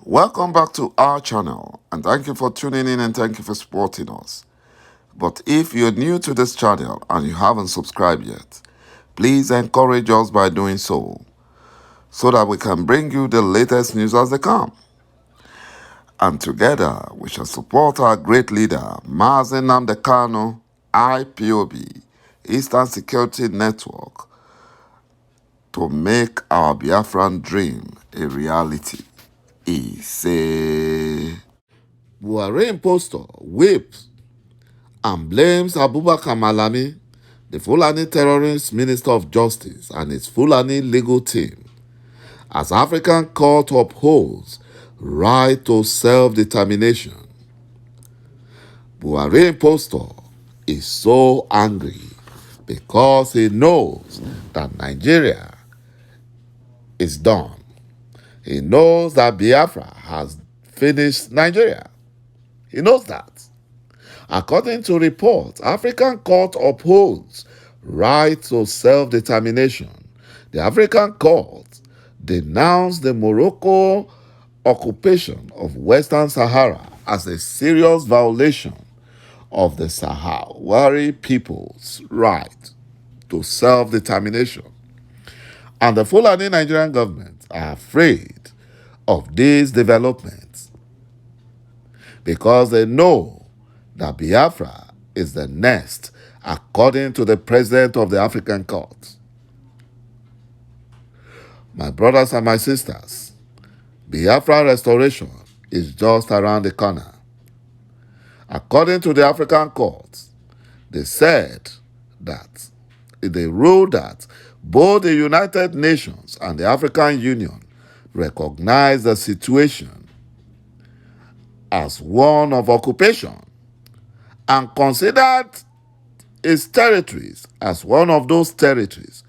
Welcome back to our channel, and thank you for tuning in and thank you for supporting us. But if you're new to this channel and you haven't subscribed yet, please encourage us by doing so that we can bring you the latest news as they come. And together we shall support our great leader, Mazi Nnamdi Kanu, IPOB, Eastern Security Network, to make our Biafran dream a reality. He say, Buhari impostor whips and blames Abubakar Malami, the Fulani terrorist Minister of Justice, and his Fulani legal team, as African court upholds right to self-determination. Buhari impostor is so angry because he knows that Nigeria is done. He knows that Biafra has finished Nigeria. He knows that. According to reports, African court upholds right to self-determination. The African court denounced the Morocco occupation of Western Sahara as a serious violation of the Sahrawi people's right to self-determination. And the Fulani Nigerian government are afraid of these developments because they know that Biafra is the next, according to the president of the African court. My brothers and my sisters, Biafra restoration is just around the corner. According to the African court, they said that they ruled that both the United Nations and the African Union recognize the situation as one of occupation and considered its territories as one of those territories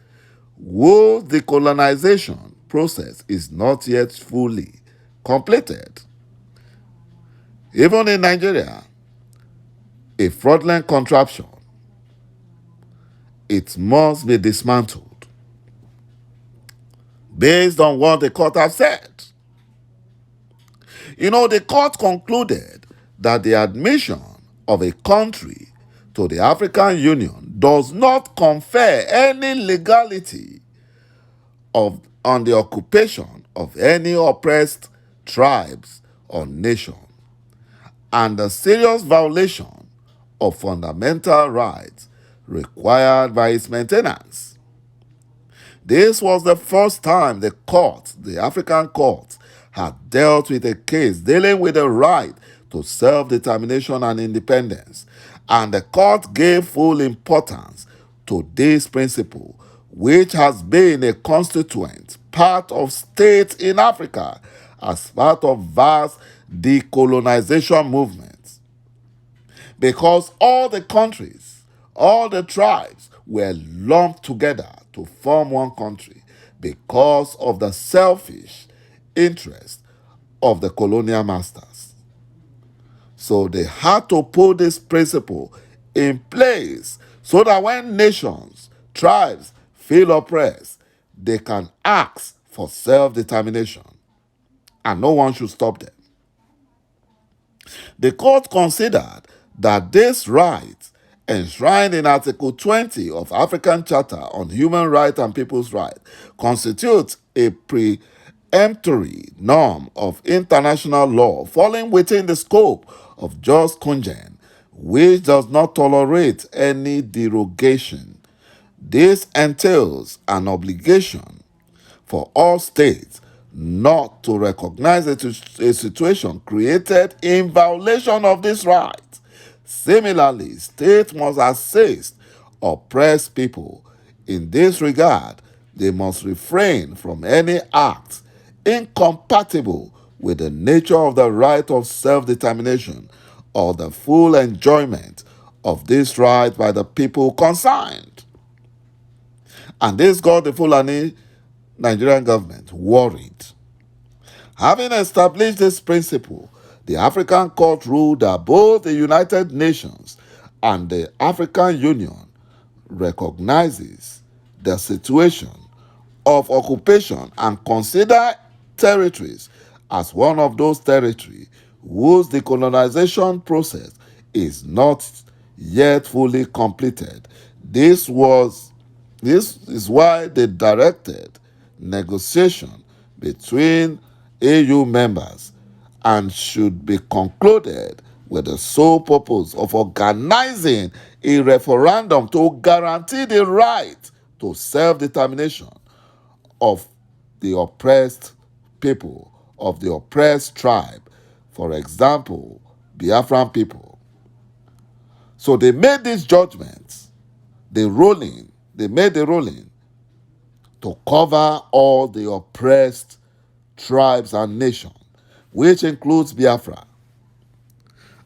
whose decolonization process is not yet fully completed. Even in Nigeria, a fraudulent contraption, it must be dismantled based on what the court has said. The court concluded that the admission of a country to the African Union does not confer any legality on the occupation of any oppressed tribes or nation, and a serious violation of fundamental rights required by its maintenance. This was the first time the African court, had dealt with a case dealing with the right to self-determination and independence, and the court gave full importance to this principle, which has been a constituent part of states in Africa as part of vast decolonization movements. Because all the countries, all the tribes were lumped together to form one country because of the selfish interest of the colonial masters. So they had to put this principle in place so that when nations, tribes feel oppressed, they can ask for self-determination, and no one should stop them. The court considered that this right, enshrined in Article 20 of African Charter on Human Rights and People's Rights, constitutes a preemptory norm of international law falling within the scope of jus cogens, which does not tolerate any derogation. This entails an obligation for all states not to recognize a situation created in violation of this right. Similarly, states must assist oppressed people. In this regard, they must refrain from any acts incompatible with the nature of the right of self-determination or the full enjoyment of this right by the people concerned. And this got the Fulani Nigerian government worried. Having established this principle, the African court ruled that both the United Nations and the African Union recognizes the situation of occupation and consider territories as one of those territories whose decolonization process is not yet fully completed. This is why they directed negotiation between AU members and should be concluded with the sole purpose of organizing a referendum to guarantee the right to self-determination of the oppressed people, of the oppressed tribe, for example, Biafran people. So they made these judgments, they made the ruling to cover all the oppressed tribes and nations, which includes Biafra.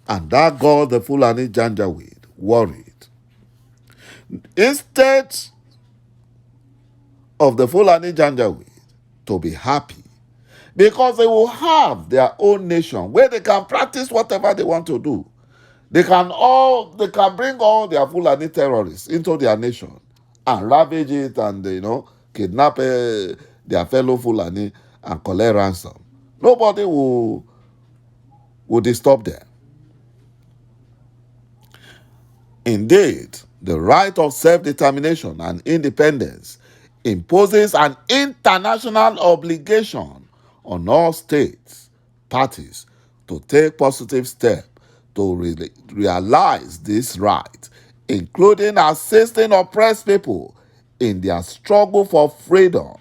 And that got the Fulani Janjaweed worried. Instead of the Fulani Janjaweed to be happy, because they will have their own nation where they can practice whatever they want to do. They can bring all their Fulani terrorists into their nation and ravage it and kidnap their fellow Fulani and collect ransom. Nobody will disturb them. Indeed, the right of self-determination and independence imposes an international obligation on all states, parties, to take positive steps to realize this right, including assisting oppressed people in their struggle for freedom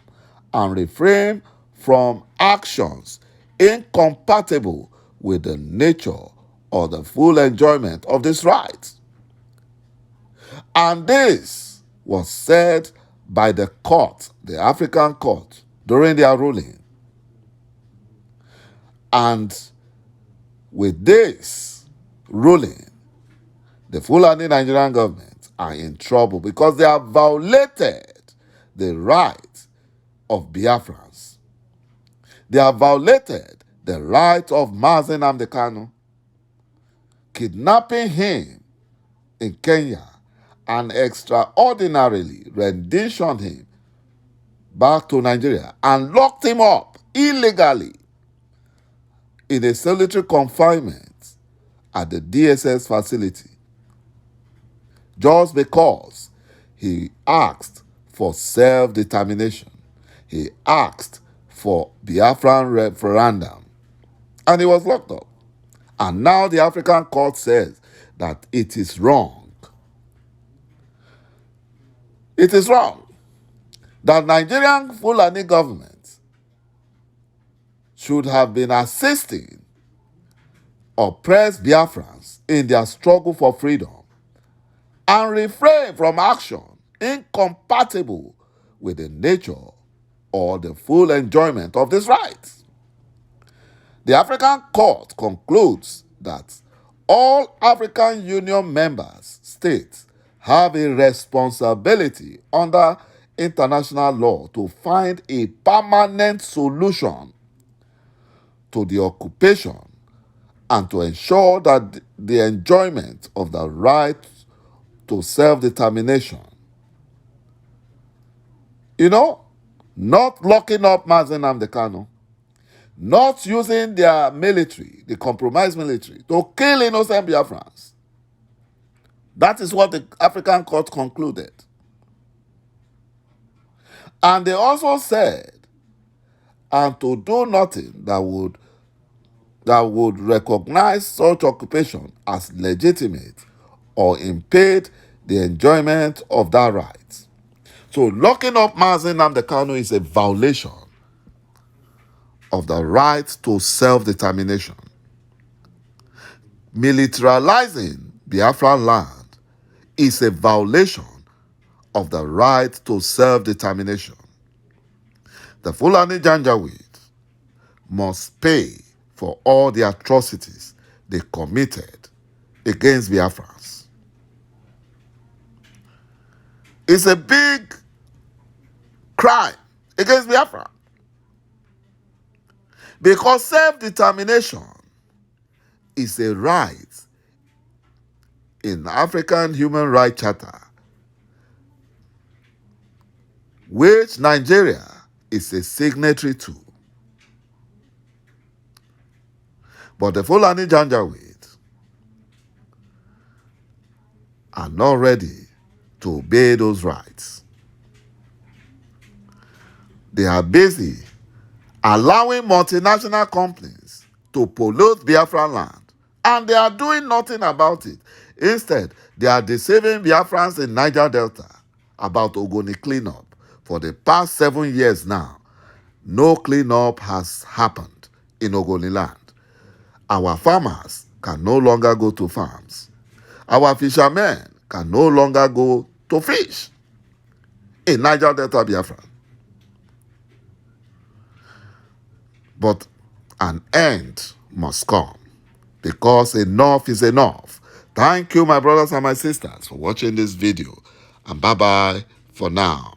and refrain from actions incompatible with the nature or the full enjoyment of this right. And this was said by the court, the African court, during their ruling. And with this ruling, the Fulani Nigerian government are in trouble because they have violated the right of Biafrans. They have violated the right of Mazi Nnamdi Kanu, kidnapping him in Kenya and extraordinarily renditioned him back to Nigeria and locked him up illegally in a solitary confinement at the DSS facility just because he asked for self-determination. He asked for Biafran referendum and he was locked up. And now the African court says that it is wrong. It is wrong that Nigerian Fulani government should have been assisting oppressed Biafrans in their struggle for freedom and refrain from action incompatible with the nature or the full enjoyment of this right. The African court concludes that all African Union members states have a responsibility under international law to find a permanent solution to the occupation and to ensure that the enjoyment of the right to self-determination, not locking up Mazi Nnamdi Kanu, not using their military, the compromised military, to kill innocent Biafrans. That is what the African court concluded. And they also said, and to do nothing that would recognize such occupation as legitimate or impede the enjoyment of that right. So locking up Mazi Nnamdi Kanu is a violation of the right to self-determination. Militarizing Biafra land is a violation of the right to self-determination. The Fulani Janjaweed must pay for all the atrocities they committed against Biafrans. It's a big crime against Biafra because self-determination is a right in African Human Rights Charter, which Nigeria is a signatory to. But the Fulani Janjaweed are not ready to obey those rights. They are busy allowing multinational companies to pollute Biafra land, and they are doing nothing about it. Instead, they are deceiving Biafrans in Niger Delta about Ogoni cleanup. For the past 7 years now, no cleanup has happened in Ogoni land. Our farmers can no longer go to farms. Our fishermen can no longer go to fish in Niger Delta, Biafra. But an end must come, because enough is enough. Thank you, my brothers and my sisters, for watching this video. And bye-bye for now.